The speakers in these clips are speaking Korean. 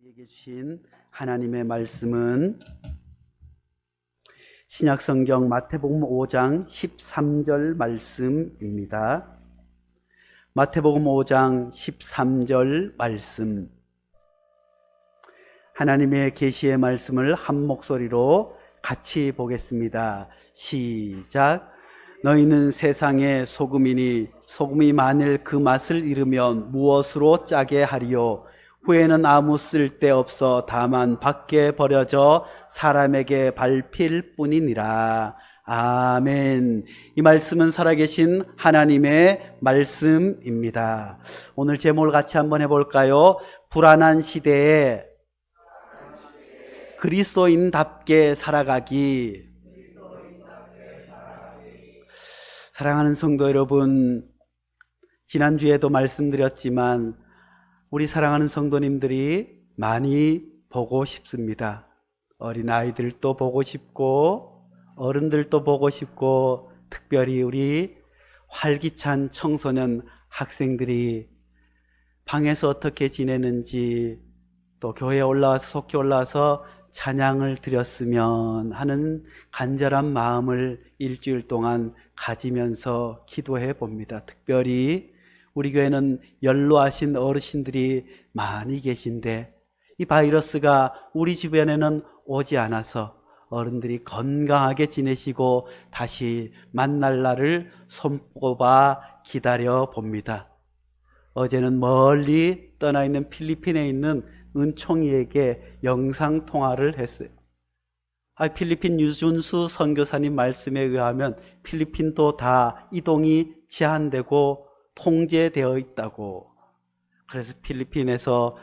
우리에게 주신 하나님의 말씀은 신약성경 마태복음 5장 13절 말씀입니다. 마태복음 5장 13절 말씀, 하나님의 계시의 말씀을 한 목소리로 같이 보겠습니다. 시작. 너희는 세상의 소금이니 소금이 만일 그 맛을 잃으면 무엇으로 짜게 하리요? 후에는 아무 쓸데없어 다만 밖에 버려져 사람에게 밟힐 뿐이니라. 아멘. 이 말씀은 살아계신 하나님의 말씀입니다. 오늘 제목을 같이 한번 해볼까요? 불안한 시대에 그리스도인답게 살아가기. 사랑하는 성도 여러분, 지난주에도 말씀드렸지만 우리 사랑하는 성도님들이 많이 보고 싶습니다. 어린아이들도 보고 싶고 어른들도 보고 싶고, 특별히 우리 활기찬 청소년 학생들이 방에서 어떻게 지내는지, 또 교회에 올라와서 속히 올라와서 찬양을 드렸으면 하는 간절한 마음을 일주일 동안 가지면서 기도해 봅니다. 특별히 우리 교회는 연로하신 어르신들이 많이 계신데 이 바이러스가 우리 주변에는 오지 않아서 어른들이 건강하게 지내시고 다시 만날 날을 손꼽아 기다려 봅니다. 어제는 멀리 떠나 있는 필리핀에 있는 은총이에게 영상 통화를 했어요. 필리핀 유준수 선교사님 말씀에 의하면 필리핀도 다 이동이 제한되고 통제되어 있다고. 그래서 필리핀에서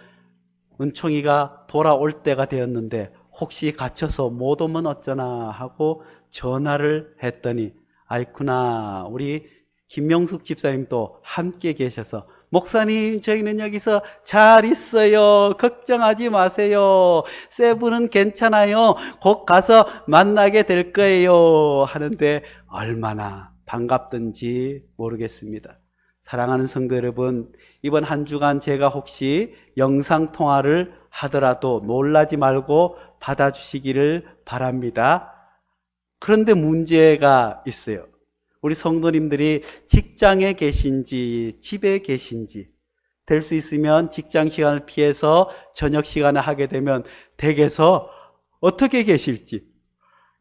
은총이가 돌아올 때가 되었는데 혹시 갇혀서 못 오면 어쩌나 하고 전화를 했더니 아이쿠나, 우리 김명숙 집사님도 함께 계셔서 목사님, 저희는 여기서 잘 있어요. 걱정하지 마세요. 세븐은 괜찮아요. 곧 가서 만나게 될 거예요. 하는데 얼마나 반갑던지 모르겠습니다. 사랑하는 성도 여러분, 이번 한 주간 제가 혹시 영상통화를 하더라도 놀라지 말고 받아주시기를 바랍니다. 그런데 문제가 있어요. 우리 성도님들이 직장에 계신지 집에 계신지, 될 수 있으면 직장 시간을 피해서 저녁 시간에 하게 되면 댁에서 어떻게 계실지,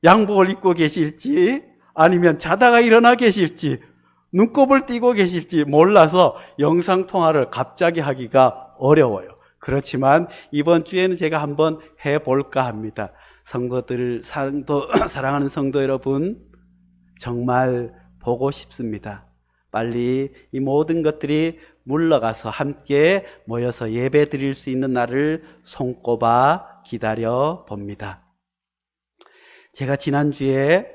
양복을 입고 계실지 아니면 자다가 일어나 계실지 눈곱을 띄고 계실지 몰라서 영상통화를 갑자기 하기가 어려워요. 그렇지만 이번 주에는 제가 한번 해볼까 합니다. 사랑하는 성도 여러분, 정말 보고 싶습니다. 빨리 이 모든 것들이 물러가서 함께 모여서 예배 드릴 수 있는 날을 손꼽아 기다려 봅니다. 제가 지난주에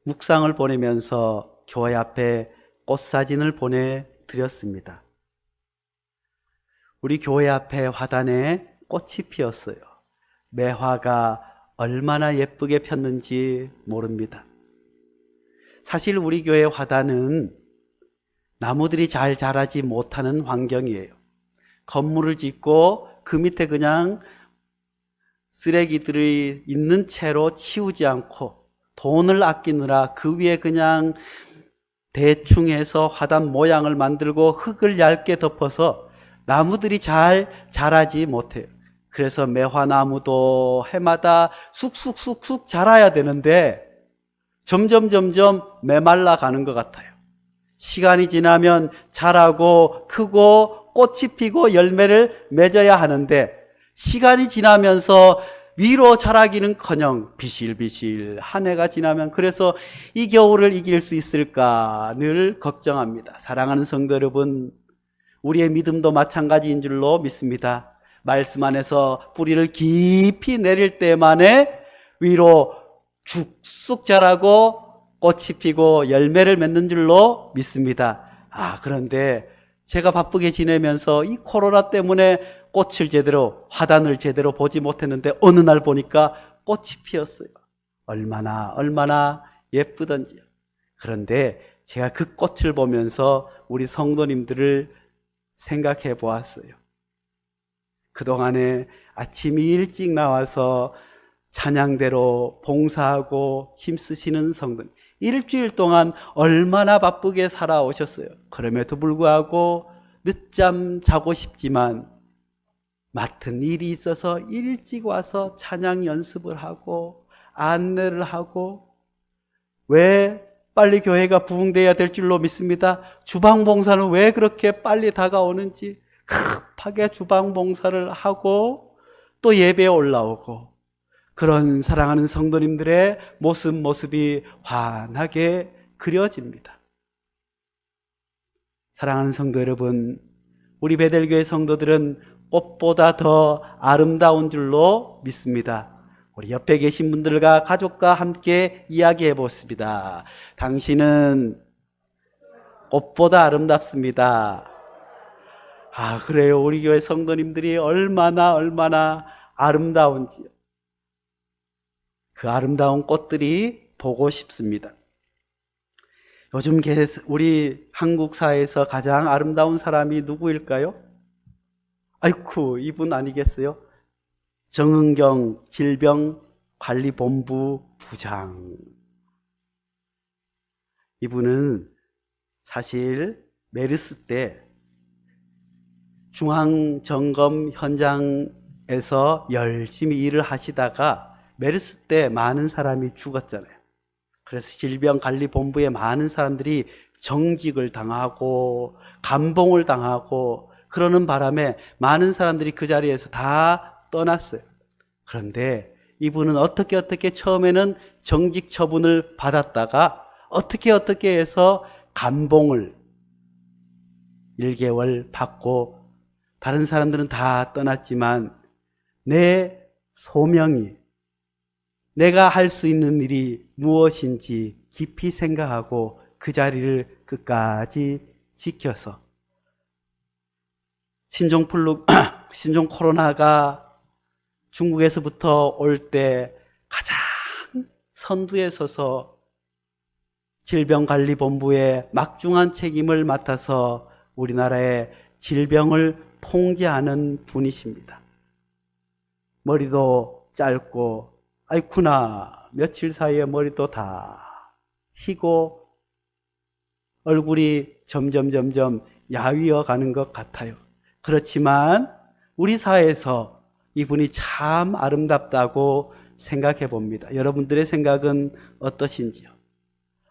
묵상을 보내면서 교회 앞에 꽃사진을 보내드렸습니다. 우리 교회 앞에 화단에 꽃이 피었어요. 매화가 얼마나 예쁘게 폈는지 모릅니다. 사실 우리 교회 화단은 나무들이 잘 자라지 못하는 환경이에요. 건물을 짓고 그 밑에 그냥 쓰레기들이 있는 채로 치우지 않고 돈을 아끼느라 그 위에 그냥 대충 해서 화단 모양을 만들고 흙을 얇게 덮어서 나무들이 잘 자라지 못해요. 그래서 매화나무도 해마다 쑥쑥쑥쑥 자라야 되는데 점점 메말라 가는 것 같아요. 시간이 지나면 자라고 크고 꽃이 피고 열매를 맺어야 하는데 시간이 지나면서 위로 자라기는커녕 비실비실 한 해가 지나면, 그래서 이 겨울을 이길 수 있을까 늘 걱정합니다. 사랑하는 성도 여러분, 우리의 믿음도 마찬가지인 줄로 믿습니다. 말씀 안에서 뿌리를 깊이 내릴 때만에 위로 쭉쑥 자라고 꽃이 피고 열매를 맺는 줄로 믿습니다. 그런데 제가 바쁘게 지내면서 이 코로나 때문에 꽃을 제대로, 화단을 제대로 보지 못했는데 어느 날 보니까 꽃이 피었어요. 얼마나 예쁘던지요. 그런데 제가 그 꽃을 보면서 우리 성도님들을 생각해 보았어요. 그동안에 아침이 일찍 나와서 찬양대로 봉사하고 힘쓰시는 성도님, 일주일 동안 얼마나 바쁘게 살아오셨어요. 그럼에도 불구하고 늦잠 자고 싶지만 맡은 일이 있어서 일찍 와서 찬양 연습을 하고 안내를 하고, 왜 빨리 교회가 부흥되어야 될 줄로 믿습니다. 주방 봉사는 왜 그렇게 빨리 다가오는지 급하게 주방 봉사를 하고 또 예배에 올라오고, 그런 사랑하는 성도님들의 모습이 환하게 그려집니다. 사랑하는 성도 여러분, 우리 베델교회 성도들은 꽃보다 더 아름다운 줄로 믿습니다. 우리 옆에 계신 분들과 가족과 함께 이야기해 보습니다. 당신은 꽃보다 아름답습니다. 아, 그래요. 우리 교회 성도님들이 얼마나 아름다운지요. 그 아름다운 꽃들이 보고 싶습니다. 요즘 우리 한국 사회에서 가장 아름다운 사람이 누구일까요? 아이쿠, 이분 아니겠어요? 정은경 질병관리본부 부장. 이분은 사실 메르스 때 중앙점검 현장에서 열심히 일을 하시다가 메르스 때 많은 사람이 죽었잖아요. 그래서 질병관리본부에 많은 사람들이 정직을 당하고 감봉을 당하고 그러는 바람에 많은 사람들이 그 자리에서 다 떠났어요. 그런데 이분은 어떻게 처음에는 정직 처분을 받았다가 어떻게 해서 감봉을 1개월 받고, 다른 사람들은 다 떠났지만 내 소명이, 내가 할 수 있는 일이 무엇인지 깊이 생각하고 그 자리를 끝까지 지켜서 신종 코로나가 중국에서부터 올 때 가장 선두에 서서 질병관리본부의 막중한 책임을 맡아서 우리나라의 질병을 통제하는 분이십니다. 머리도 짧고, 아이쿠나, 며칠 사이에 머리도 다 희고 얼굴이 점점 야위어 가는 것 같아요. 그렇지만 우리 사회에서 이분이 참 아름답다고 생각해 봅니다. 여러분들의 생각은 어떠신지요?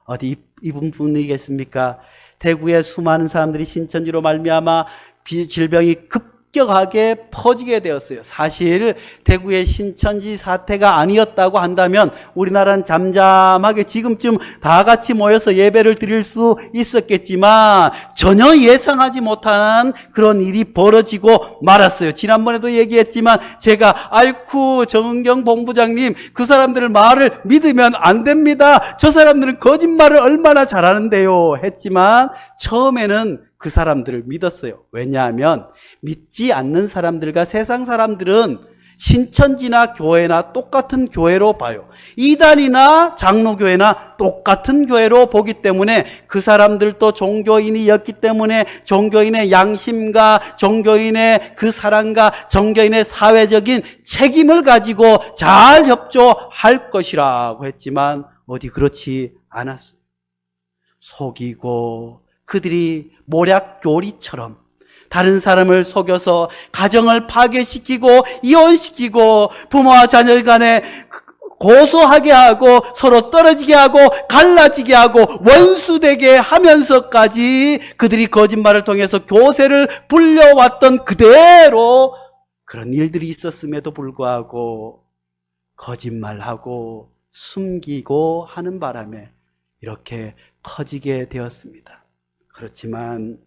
어디 이분 분이겠습니까? 대구에 수많은 사람들이 신천지로 말미암아 질병이 급격하게 퍼지게 되었어요. 사실 대구의 신천지 사태가 아니었다고 한다면 우리나라는 잠잠하게 지금쯤 다 같이 모여서 예배를 드릴 수 있었겠지만 전혀 예상하지 못한 그런 일이 벌어지고 말았어요. 지난번에도 얘기했지만 제가 아이쿠 정은경 본부장님, 그 사람들의 말을 믿으면 안 됩니다. 저 사람들은 거짓말을 얼마나 잘하는데요 했지만 처음에는 그 사람들을 믿었어요. 왜냐하면 믿지 않는 사람들과 세상 사람들은 신천지나 교회나 똑같은 교회로 봐요. 이단이나 장로교회나 똑같은 교회로 보기 때문에 그 사람들도 종교인이었기 때문에 종교인의 양심과 종교인의 그 사랑과 종교인의 사회적인 책임을 가지고 잘 협조할 것이라고 했지만 어디 그렇지 않았어요. 속이고 그들이 모략교리처럼 다른 사람을 속여서 가정을 파괴시키고 이혼시키고 부모와 자녀 간에 고소하게 하고 서로 떨어지게 하고 갈라지게 하고 원수되게 하면서까지 그들이 거짓말을 통해서 교세를 불려왔던 그대로 그런 일들이 있었음에도 불구하고 거짓말하고 숨기고 하는 바람에 이렇게 커지게 되었습니다. 그렇지만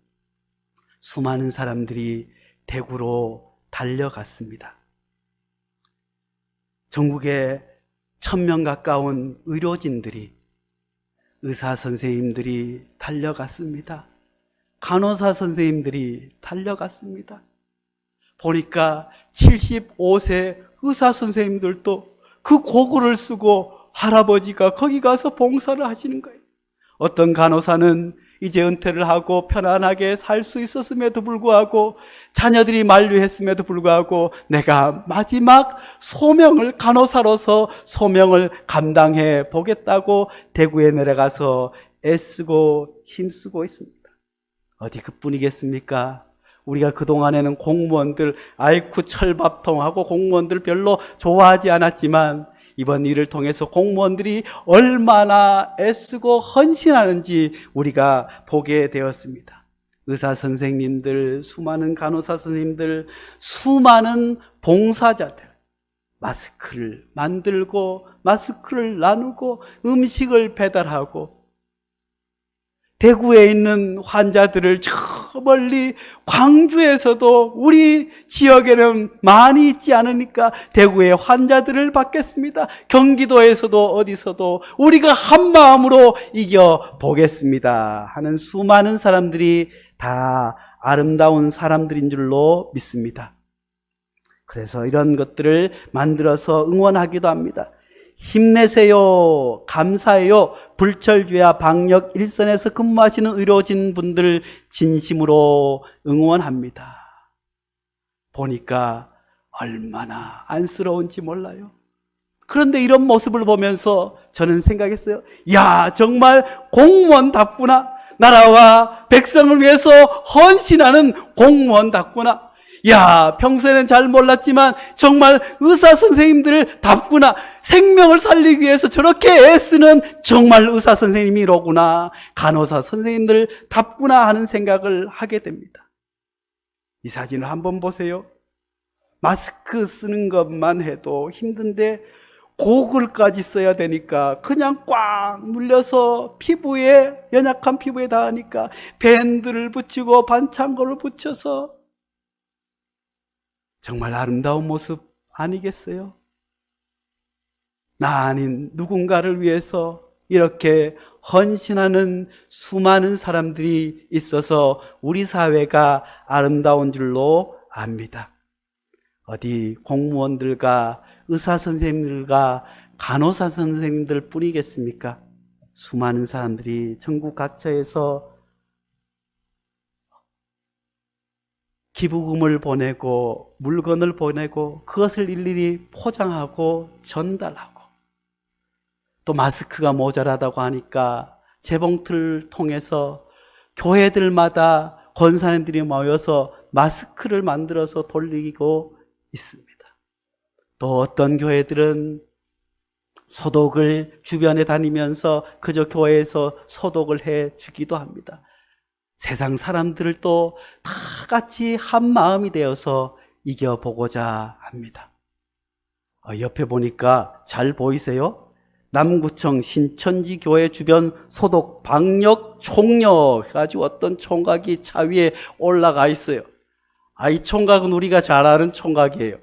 수많은 사람들이 대구로 달려갔습니다. 전국에 1000명 가까운 의료진들이, 의사 선생님들이 달려갔습니다. 간호사 선생님들이 달려갔습니다. 보니까 75세 의사 선생님들도 그 고글을 쓰고 할아버지가 거기 가서 봉사를 하시는 거예요. 어떤 간호사는 이제 은퇴를 하고 편안하게 살 수 있었음에도 불구하고, 자녀들이 만류했음에도 불구하고 내가 마지막 소명을, 간호사로서 소명을 감당해 보겠다고 대구에 내려가서 애쓰고 힘쓰고 있습니다. 어디 그뿐이겠습니까? 우리가 그동안에는 공무원들, 아이쿠 철밥통하고 공무원들 별로 좋아하지 않았지만, 이번 일을 통해서 공무원들이 얼마나 애쓰고 헌신하는지 우리가 보게 되었습니다. 의사 선생님들, 수많은 간호사 선생님들, 수많은 봉사자들, 마스크를 만들고 마스크를 나누고 음식을 배달하고, 대구에 있는 환자들을 저 멀리 광주에서도 우리 지역에는 많이 있지 않으니까 대구의 환자들을 받겠습니다. 경기도에서도 어디서도 우리가 한 마음으로 이겨보겠습니다 하는 수많은 사람들이 다 아름다운 사람들인 줄로 믿습니다. 그래서 이런 것들을 만들어서 응원하기도 합니다. 힘내세요, 감사해요, 불철주야 방역 일선에서 근무하시는 의료진 분들 진심으로 응원합니다. 보니까 얼마나 안쓰러운지 몰라요. 그런데 이런 모습을 보면서 저는 생각했어요. 야, 정말 공무원답구나. 나라와 백성을 위해서 헌신하는 공무원답구나. 야, 평소에는 잘 몰랐지만 정말 의사 선생님들 답구나. 생명을 살리기 위해서 저렇게 애쓰는 정말 의사 선생님이로구나. 간호사 선생님들 답구나 하는 생각을 하게 됩니다. 이 사진을 한번 보세요. 마스크 쓰는 것만 해도 힘든데 고글까지 써야 되니까 그냥 꽉 눌려서 피부에, 연약한 피부에 닿으니까 밴드를 붙이고 반창고를 붙여서, 정말 아름다운 모습 아니겠어요? 나 아닌 누군가를 위해서 이렇게 헌신하는 수많은 사람들이 있어서 우리 사회가 아름다운 줄로 압니다. 어디 공무원들과 의사 선생님들과 간호사 선생님들 뿐이겠습니까? 수많은 사람들이 전국 각처에서 기부금을 보내고 물건을 보내고 그것을 일일이 포장하고 전달하고, 또 마스크가 모자라다고 하니까 재봉틀을 통해서 교회들마다 권사님들이 모여서 마스크를 만들어서 돌리고 있습니다. 또 어떤 교회들은 소독을 주변에 다니면서 그저 교회에서 소독을 해 주기도 합니다. 세상 사람들을 또 다 같이 한 마음이 되어서 이겨보고자 합니다. 옆에 보니까 잘 보이세요? 남구청 신천지 교회 주변 소독 방역 총력 해가지고 어떤 총각이 차 위에 올라가 있어요. 이 총각은 우리가 잘 아는 총각이에요.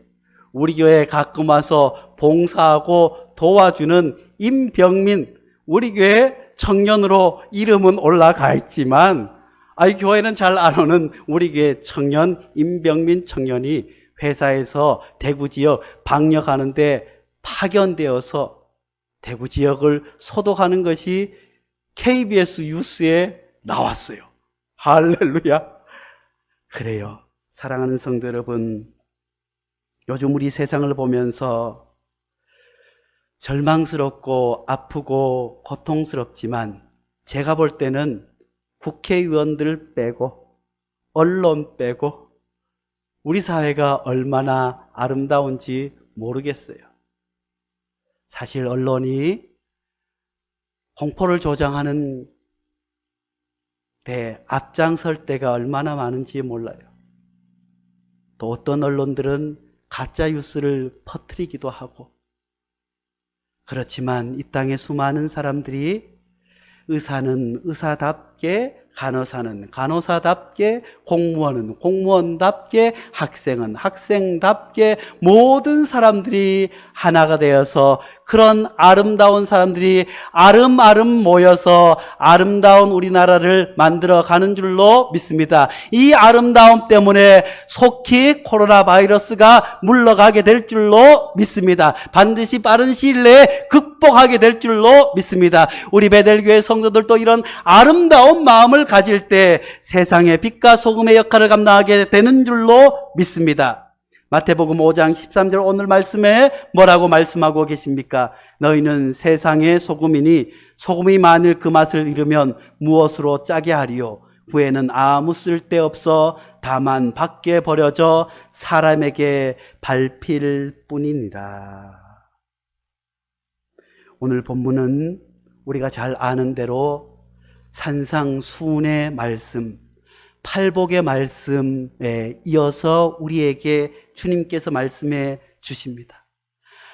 우리 교회에 가끔 와서 봉사하고 도와주는 임병민, 우리 교회 청년으로 이름은 올라가 있지만, 이 교회는 잘 안 오는 우리 교회 청년 임병민 청년이 회사에서 대구 지역 방역하는데 파견되어서 대구 지역을 소독하는 것이 KBS 뉴스에 나왔어요. 할렐루야. 그래요. 사랑하는 성도 여러분, 요즘 우리 세상을 보면서 절망스럽고 아프고 고통스럽지만, 제가 볼 때는 국회의원들 빼고 언론 빼고 우리 사회가 얼마나 아름다운지 모르겠어요. 사실 언론이 공포를 조장하는 데 앞장설 때가 얼마나 많은지 몰라요. 또 어떤 언론들은 가짜 뉴스를 퍼뜨리기도 하고, 그렇지만 이 땅의 수많은 사람들이 의사는 의사답게, 간호사는 간호사답게, 공무원은 공무원답게, 학생은 학생답게 모든 사람들이 하나가 되어서 그런 아름다운 사람들이 아름아름 모여서 아름다운 우리나라를 만들어 가는 줄로 믿습니다. 이 아름다움 때문에 속히 코로나 바이러스가 물러가게 될 줄로 믿습니다. 반드시 빠른 시일 내에 극복하게 될 줄로 믿습니다. 우리 베델교회 성도들도 이런 아름다운 마음을 가질 때 세상의 빛과 소금의 역할을 감당하게 되는 줄로 믿습니다. 마태복음 5장 13절 오늘 말씀에 뭐라고 말씀하고 계십니까? 너희는 세상의 소금이니 소금이 만일 그 맛을 잃으면 무엇으로 짜게 하리요? 후에는 아무 쓸데없어 다만 밖에 버려져 사람에게 밟힐 뿐이니라. 오늘 본문은 우리가 잘 아는 대로 산상수훈의 말씀, 팔복의 말씀에 이어서 우리에게 주님께서 말씀해 주십니다.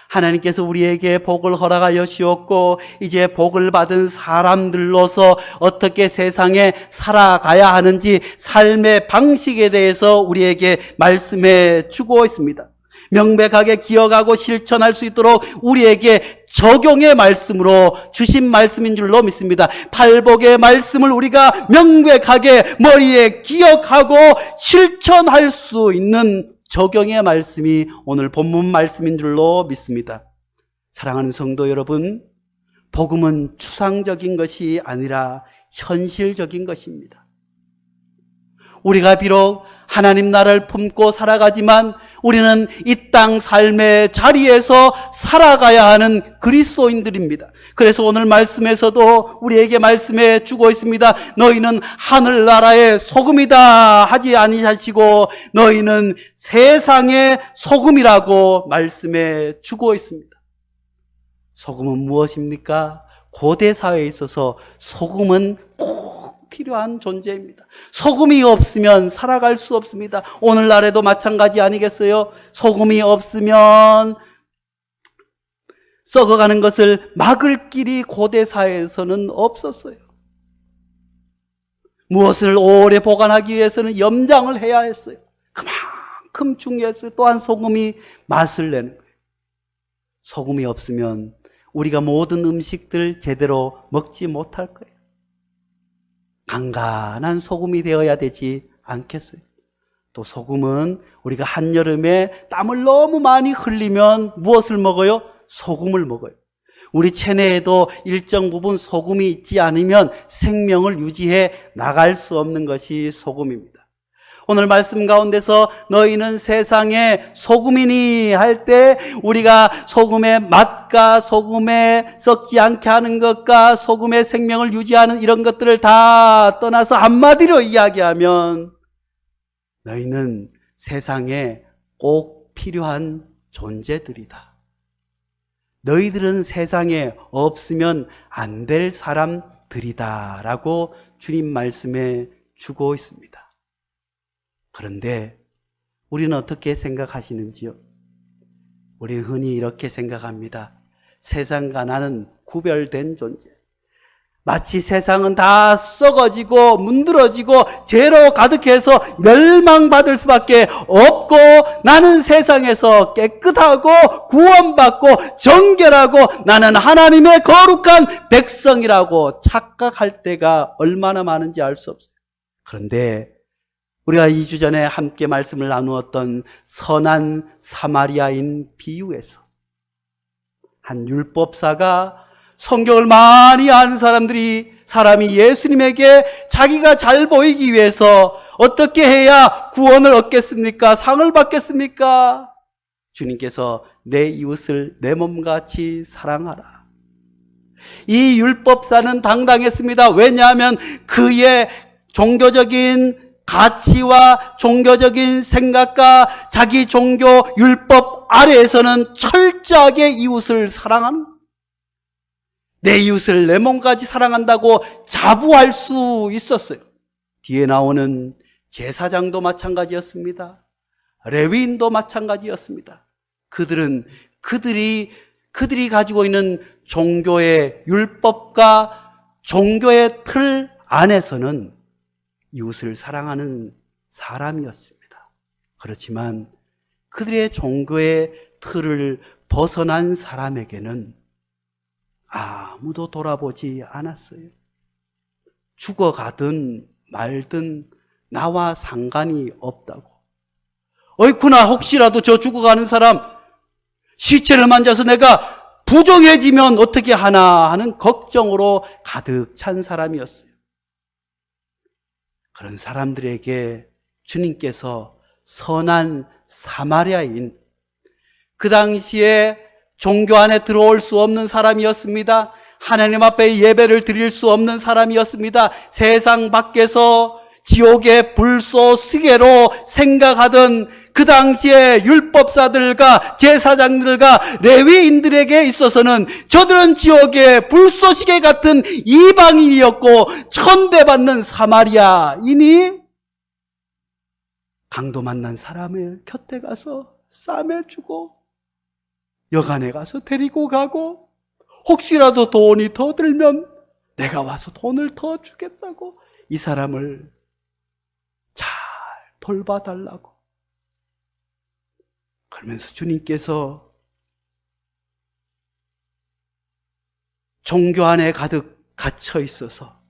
하나님께서 우리에게 복을 허락하여 주었고 이제 복을 받은 사람들로서 어떻게 세상에 살아가야 하는지 삶의 방식에 대해서 우리에게 말씀해 주고 있습니다. 명백하게 기억하고 실천할 수 있도록 우리에게 적용의 말씀으로 주신 말씀인 줄로 믿습니다. 팔복의 말씀을 우리가 명백하게 머리에 기억하고 실천할 수 있는 적용의 말씀이 오늘 본문 말씀인 줄로 믿습니다. 사랑하는 성도 여러분, 복음은 추상적인 것이 아니라 현실적인 것입니다. 우리가 비록 하나님 나라를 품고 살아가지만 우리는 이 땅 삶의 자리에서 살아가야 하는 그리스도인들입니다. 그래서 오늘 말씀에서도 우리에게 말씀해 주고 있습니다. 너희는 하늘나라의 소금이다 하지 아니하시고 너희는 세상의 소금이라고 말씀해 주고 있습니다. 소금은 무엇입니까? 고대 사회에 있어서 소금은 꼭 필요한 존재입니다. 소금이 없으면 살아갈 수 없습니다. 오늘날에도 마찬가지 아니겠어요? 소금이 없으면 썩어가는 것을 막을 길이 고대 사회에서는 없었어요. 무엇을 오래 보관하기 위해서는 염장을 해야 했어요. 그만큼 중요했어요. 또한 소금이 맛을 내는 거예요. 소금이 없으면 우리가 모든 음식들 제대로 먹지 못할 거예요. 간간한 소금이 되어야 되지 않겠어요? 또 소금은 우리가 한여름에 땀을 너무 많이 흘리면 무엇을 먹어요? 소금을 먹어요. 우리 체내에도 일정 부분 소금이 있지 않으면 생명을 유지해 나갈 수 없는 것이 소금입니다. 오늘 말씀 가운데서 너희는 세상의 소금이니 할 때 우리가 소금의 맛과 소금에 썩지 않게 하는 것과 소금의 생명을 유지하는 이런 것들을 다 떠나서 한마디로 이야기하면 너희는 세상에 꼭 필요한 존재들이다. 너희들은 세상에 없으면 안 될 사람들이다 라고 주님 말씀해 주고 있습니다. 그런데 우리는 어떻게 생각하시는지요? 우리는 흔히 이렇게 생각합니다. 세상과 나는 구별된 존재. 마치 세상은 다 썩어지고 문드러지고 죄로 가득해서 멸망받을 수밖에 없고 나는 세상에서 깨끗하고 구원받고 정결하고 나는 하나님의 거룩한 백성이라고 착각할 때가 얼마나 많은지 알 수 없어요. 그런데 우리가 2주 전에 함께 말씀을 나누었던 선한 사마리아인 비유에서 한 율법사가 성경을 많이 아는 사람이 예수님에게 자기가 잘 보이기 위해서 어떻게 해야 구원을 얻겠습니까? 상을 받겠습니까? 주님께서 내 이웃을 내 몸같이 사랑하라. 이 율법사는 당당했습니다. 왜냐하면 그의 종교적인 가치와 종교적인 생각과 자기 종교 율법 아래에서는 철저하게 이웃을 사랑하는, 내 이웃을 내 몸까지 사랑한다고 자부할 수 있었어요. 뒤에 나오는 제사장도 마찬가지였습니다. 레위인도 마찬가지였습니다. 그들이 가지고 있는 종교의 율법과 종교의 틀 안에서는 이웃을 사랑하는 사람이었습니다. 그렇지만 그들의 종교의 틀을 벗어난 사람에게는 아무도 돌아보지 않았어요. 죽어가든 말든 나와 상관이 없다고. 어이쿠나, 혹시라도 저 죽어가는 사람 시체를 만져서 내가 부정해지면 어떻게 하나 하는 걱정으로 가득 찬 사람이었어요. 그런 사람들에게 주님께서 선한 사마리아인, 그 당시에 종교 안에 들어올 수 없는 사람이었습니다. 하나님 앞에 예배를 드릴 수 없는 사람이었습니다. 세상 밖에서 지옥의 불쏘시개로 생각하던 그 당시에 율법사들과 제사장들과 레위인들에게 있어서는 저들은 지옥의 불쏘시개 같은 이방인이었고 천대받는 사마리아인이 강도 만난 사람의 곁에 가서 싸매주고 여간에 가서 데리고 가고 혹시라도 돈이 더 들면 내가 와서 돈을 더 주겠다고 이 사람을 잘 돌봐달라고. 그러면서 주님께서 종교 안에 가득 갇혀 있어서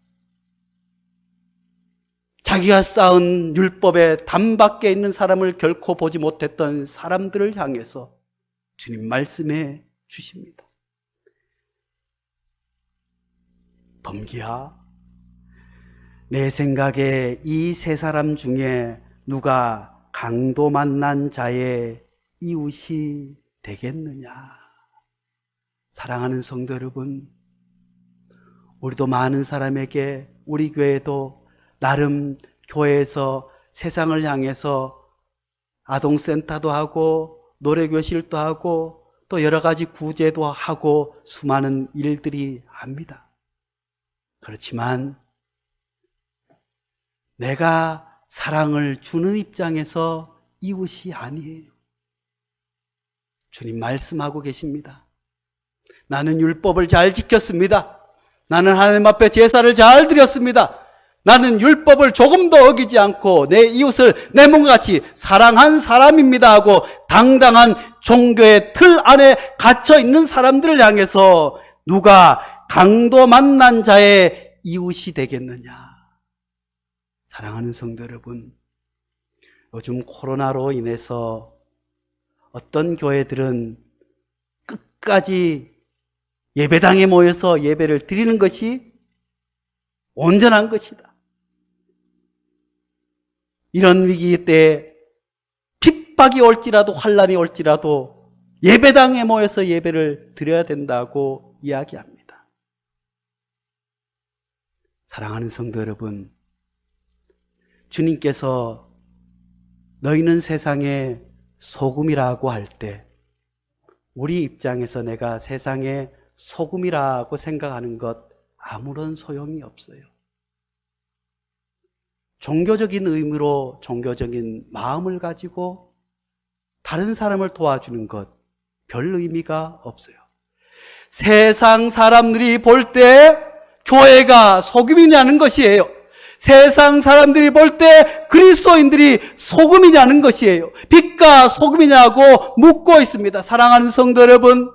자기가 쌓은 율법의 담밖에 있는 사람을 결코 보지 못했던 사람들을 향해서 주님 말씀해 주십니다. 범기야, 내 생각에 이 세 사람 중에 누가 강도 만난 자의 이웃이 되겠느냐? 사랑하는 성도 여러분, 우리도 많은 사람에게, 우리 교회도 나름 교회에서 세상을 향해서 아동센터도 하고 노래교실도 하고 또 여러 가지 구제도 하고 수많은 일들이 합니다. 그렇지만 내가 사랑을 주는 입장에서 이웃이 아니에요. 주님 말씀하고 계십니다. 나는 율법을 잘 지켰습니다. 나는 하나님 앞에 제사를 잘 드렸습니다. 나는 율법을 조금도 어기지 않고 내 이웃을 내 몸같이 사랑한 사람입니다 하고 당당한 종교의 틀 안에 갇혀 있는 사람들을 향해서 누가 강도 만난 자의 이웃이 되겠느냐? 사랑하는 성도 여러분, 요즘 코로나로 인해서 어떤 교회들은 끝까지 예배당에 모여서 예배를 드리는 것이 온전한 것이다. 이런 위기 때 핍박이 올지라도 환난이 올지라도 예배당에 모여서 예배를 드려야 된다고 이야기합니다. 사랑하는 성도 여러분, 주님께서 너희는 세상의 소금이라고 할 때 우리 입장에서 내가 세상의 소금이라고 생각하는 것 아무런 소용이 없어요. 종교적인 의미로 종교적인 마음을 가지고 다른 사람을 도와주는 것 별 의미가 없어요. 세상 사람들이 볼 때 교회가 소금이냐는 것이에요. 세상 사람들이 볼 때 그리스도인들이 소금이냐는 것이에요. 빛과 소금이냐고 묻고 있습니다. 사랑하는 성도 여러분,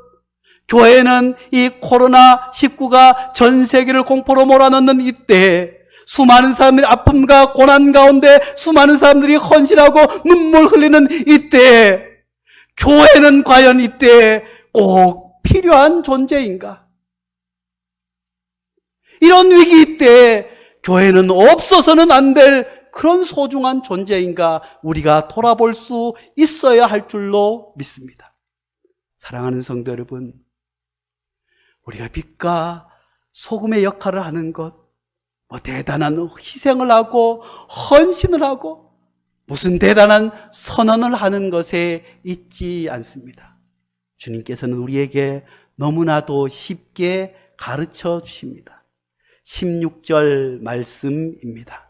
교회는 이 코로나19가 전 세계를 공포로 몰아넣는 이때에 수많은 사람들이 아픔과 고난 가운데 수많은 사람들이 헌신하고 눈물 흘리는 이때에 교회는 과연 이때에 꼭 필요한 존재인가? 이런 위기 때에 교회는 없어서는 안 될 그런 소중한 존재인가 우리가 돌아볼 수 있어야 할 줄로 믿습니다. 사랑하는 성도 여러분, 우리가 빛과 소금의 역할을 하는 것, 대단한 희생을 하고 헌신을 하고 무슨 대단한 선언을 하는 것에 있지 않습니다. 주님께서는 우리에게 너무나도 쉽게 가르쳐 주십니다. 16절 말씀입니다.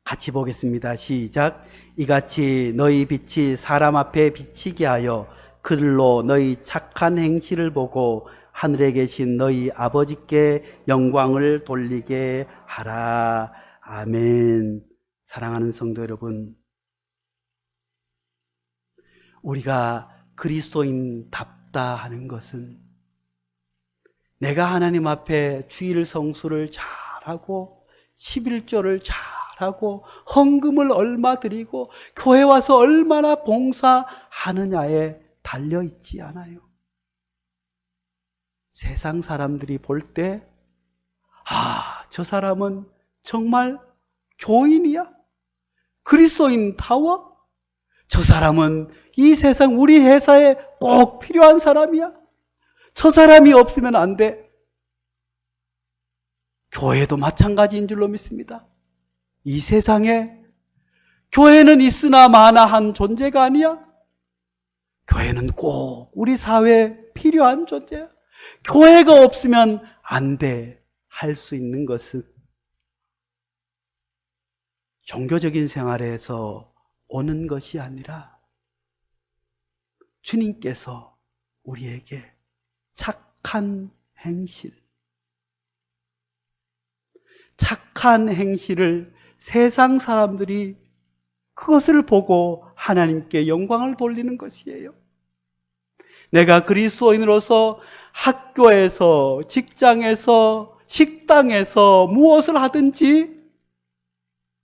같이 보겠습니다. 시작. 이같이 너희 빛이 사람 앞에 비치게 하여 그들로 너희 착한 행실을 보고 하늘에 계신 너희 아버지께 영광을 돌리게 하라. 아멘. 사랑하는 성도 여러분, 우리가 그리스도인답다 하는 것은 내가 하나님 앞에 주일 성수를 잘하고 11조를 잘하고 헌금을 얼마 드리고 교회 와서 얼마나 봉사하느냐에 달려있지 않아요. 세상 사람들이 볼 때 저 사람은 정말 교인이야? 그리스도인다워? 저 사람은 이 세상 우리 회사에 꼭 필요한 사람이야? 저 사람이 없으면 안 돼. 교회도 마찬가지인 줄로 믿습니다. 이 세상에 교회는 있으나 마나한 존재가 아니야. 교회는 꼭 우리 사회에 필요한 존재야. 교회가 없으면 안 돼. 할 수 있는 것은 종교적인 생활에서 오는 것이 아니라 주님께서 우리에게 착한 행실을 세상 사람들이 그것을 보고 하나님께 영광을 돌리는 것이에요. 내가 그리스도인으로서 학교에서, 직장에서, 식당에서 무엇을 하든지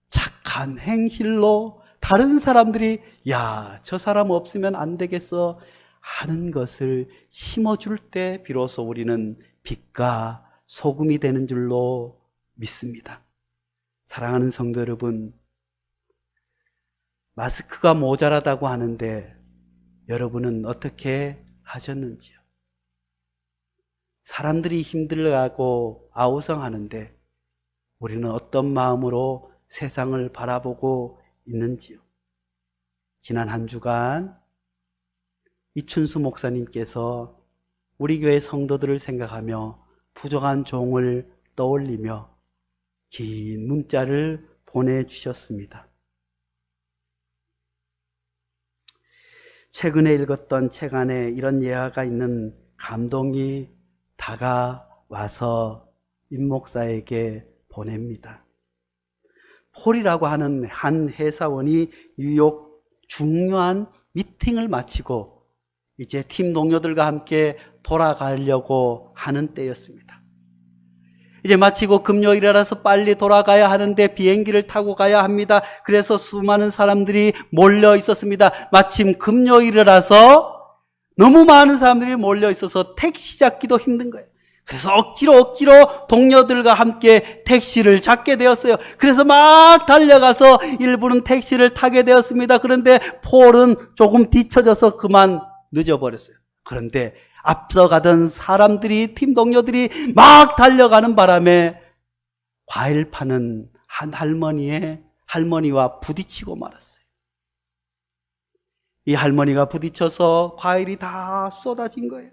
착한 행실로 다른 사람들이 야, 저 사람 없으면 안 되겠어 하는 것을 심어줄 때 비로소 우리는 빛과 소금이 되는 줄로 믿습니다. 사랑하는 성도 여러분, 마스크가 모자라다고 하는데 여러분은 어떻게 하셨는지요? 사람들이 힘들어하고 아우성하는데 우리는 어떤 마음으로 세상을 바라보고 있는지요? 지난 한 주간 이춘수 목사님께서 우리 교회 성도들을 생각하며 부족한 종을 떠올리며 긴 문자를 보내주셨습니다. 최근에 읽었던 책 안에 이런 예화가 있는 감동이 다가와서 임 목사에게 보냅니다. 폴이라고 하는 한 회사원이 뉴욕 중요한 미팅을 마치고 이제 팀 동료들과 함께 돌아가려고 하는 때였습니다. 이제 마치고 금요일이라서 빨리 돌아가야 하는데 비행기를 타고 가야 합니다. 그래서 수많은 사람들이 몰려 있었습니다. 마침 금요일이라서 너무 많은 사람들이 몰려 있어서 택시 잡기도 힘든 거예요. 그래서 억지로 동료들과 함께 택시를 잡게 되었어요. 그래서 막 달려가서 일부는 택시를 타게 되었습니다. 그런데 폴은 조금 뒤처져서 그만 늦어버렸어요. 그런데 앞서가던 사람들이, 팀 동료들이 막 달려가는 바람에 과일 파는 한 할머니와 부딪히고 말았어요. 이 할머니가 부딪혀서 과일이 다 쏟아진 거예요.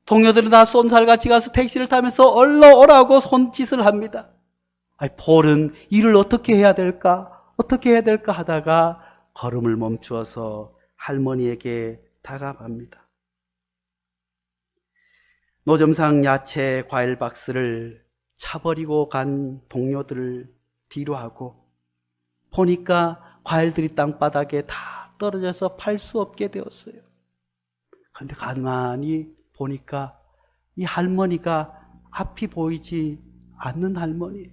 동료들은 다 쏜살같이 가서 택시를 타면서 얼른 오라고 손짓을 합니다. 폴은 일을 어떻게 해야 될까 하다가 걸음을 멈추어서 할머니에게 다가갑니다. 노점상 야채 과일 박스를 차버리고 간 동료들을 뒤로 하고 보니까 과일들이 땅바닥에 다 떨어져서 팔 수 없게 되었어요. 그런데 가만히 보니까 이 할머니가 앞이 보이지 않는 할머니,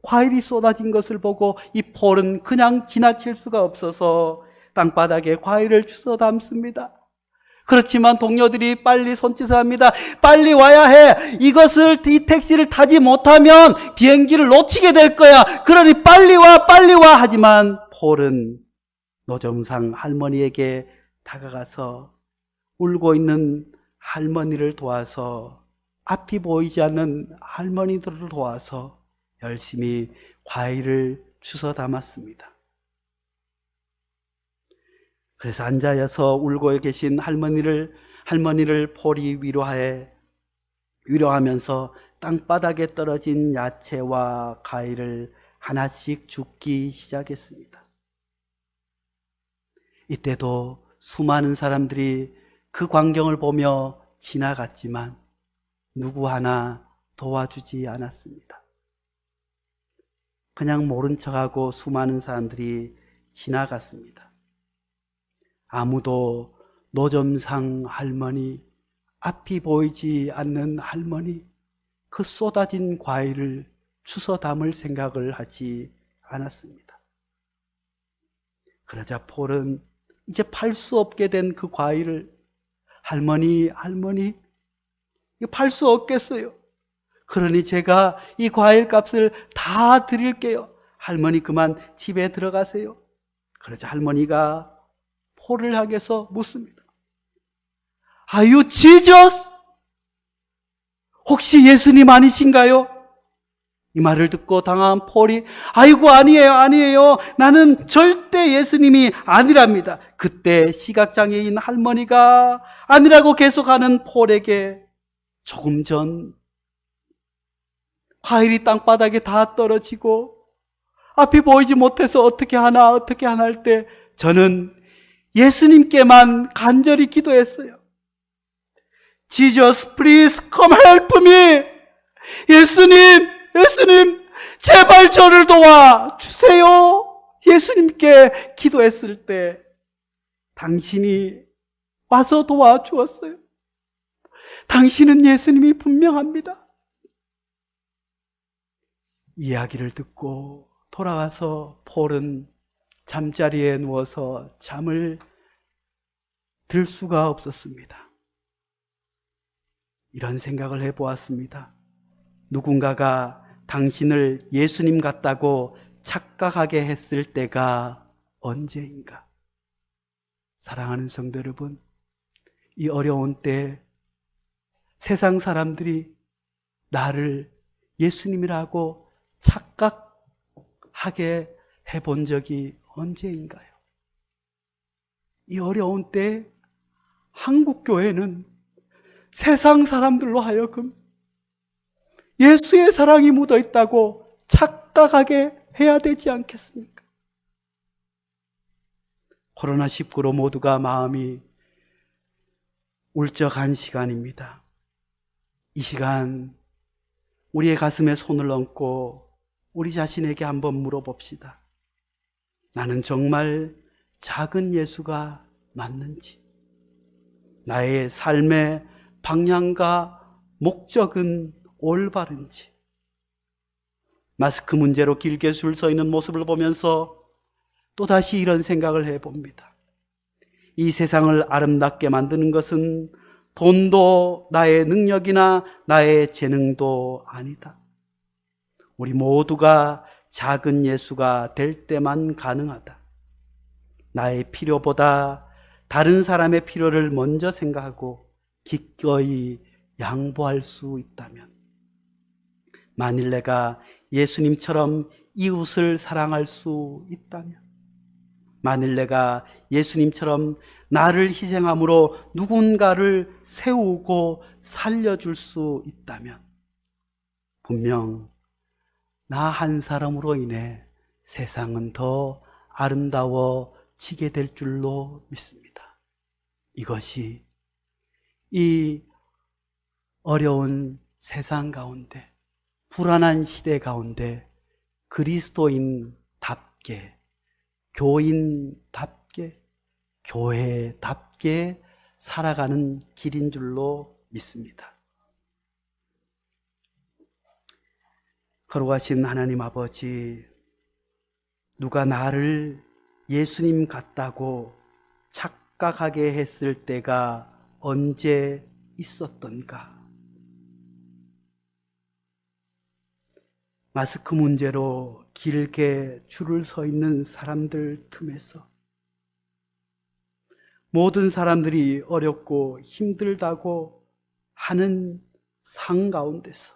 과일이 쏟아진 것을 보고 이 폴은 그냥 지나칠 수가 없어서 땅바닥에 과일을 주워 담습니다. 그렇지만 동료들이 빨리 손짓을 합니다. 빨리 와야 해. 이 택시를 타지 못하면 비행기를 놓치게 될 거야. 그러니 빨리 와. 하지만 폴은 노점상 할머니에게 다가가서 울고 있는 할머니를 도와서 앞이 보이지 않는 할머니들을 도와서 열심히 과일을 주워 담았습니다. 그래서 앉아서 울고 계신 할머니를 폴이 위로하면서 땅바닥에 떨어진 야채와 과일을 하나씩 줍기 시작했습니다. 이때도 수많은 사람들이 그 광경을 보며 지나갔지만 누구 하나 도와주지 않았습니다. 그냥 모른 척하고 수많은 사람들이 지나갔습니다. 아무도 노점상 할머니, 앞이 보이지 않는 할머니, 그 쏟아진 과일을 주워 담을 생각을 하지 않았습니다. 그러자 폴은 이제 팔 수 없게 된 그 과일을 할머니, 이거 팔 수 없겠어요. 그러니 제가 이 과일 값을 다 드릴게요. 할머니 그만 집에 들어가세요. 그러자 할머니가 폴을 향해서 묻습니다. Are you Jesus? 혹시 예수님 아니신가요? 이 말을 듣고 당황한 폴이 아이고 아니에요. 나는 절대 예수님이 아니랍니다. 그때 시각장애인 할머니가 아니라고 계속하는 폴에게 조금 전 과일이 땅바닥에 다 떨어지고 앞이 보이지 못해서 어떻게 하나 할 때 저는 예수님께만 간절히 기도했어요. Jesus, please come help me. 예수님, 제발 저를 도와주세요. 예수님께 기도했을 때 당신이 와서 도와주었어요. 당신은 예수님이 분명합니다. 이야기를 듣고 돌아와서 폴은 잠자리에 누워서 잠을 들 수가 없었습니다. 이런 생각을 해보았습니다. 누군가가 당신을 예수님 같다고 착각하게 했을 때가 언제인가? 사랑하는 성도 여러분, 이 어려운 때 세상 사람들이 나를 예수님이라고 착각하게 해본 적이 언제인가요? 이 어려운 때 한국교회는 세상 사람들로 하여금 예수의 사랑이 묻어 있다고 착각하게 해야 되지 않겠습니까? 코로나19로 모두가 마음이 울적한 시간입니다. 이 시간 우리의 가슴에 손을 얹고 우리 자신에게 한번 물어봅시다. 나는 정말 작은 예수가 맞는지, 나의 삶의 방향과 목적은 올바른지. 마스크 문제로 길게 줄 서 있는 모습을 보면서 또다시 이런 생각을 해봅니다. 이 세상을 아름답게 만드는 것은 돈도 나의 능력이나 나의 재능도 아니다. 우리 모두가 작은 예수가 될 때만 가능하다. 나의 필요보다 다른 사람의 필요를 먼저 생각하고 기꺼이 양보할 수 있다면, 만일 내가 예수님처럼 이웃을 사랑할 수 있다면, 만일 내가 예수님처럼 나를 희생함으로 누군가를 세우고 살려줄 수 있다면, 분명 나 한 사람으로 인해 세상은 더 아름다워지게 될 줄로 믿습니다. 이것이 이 어려운 세상 가운데, 불안한 시대 가운데 그리스도인답게, 교인답게, 교회답게 살아가는 길인 줄로 믿습니다. 거룩하신 하나님 아버지, 누가 나를 예수님 같다고 착각하게 했을 때가 언제 있었던가? 마스크 문제로 길게 줄을 서 있는 사람들 틈에서, 모든 사람들이 어렵고 힘들다고 하는 상 가운데서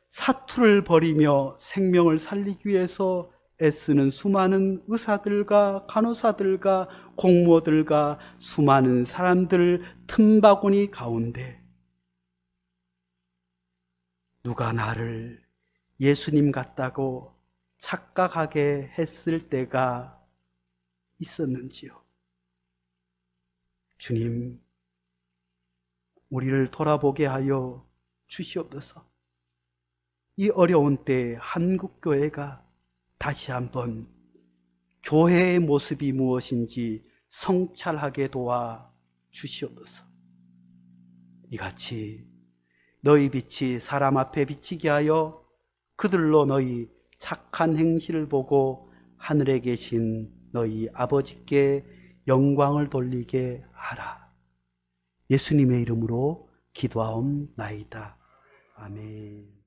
사투를 벌이며 생명을 살리기 위해서 애쓰는 수많은 의사들과 간호사들과 공무원들과 수많은 사람들 틈바구니 가운데 누가 나를 예수님 같다고 착각하게 했을 때가 있었는지요? 주님, 우리를 돌아보게 하여 주시옵소서. 이 어려운 때 한국교회가 다시 한번 교회의 모습이 무엇인지 성찰하게 도와 주시옵소서. 이같이 너희 빛이 사람 앞에 비치게 하여 그들로 너희 착한 행실을 보고 하늘에 계신 너희 아버지께 영광을 돌리게 하라. 예수님의 이름으로 기도하옵나이다. 아멘.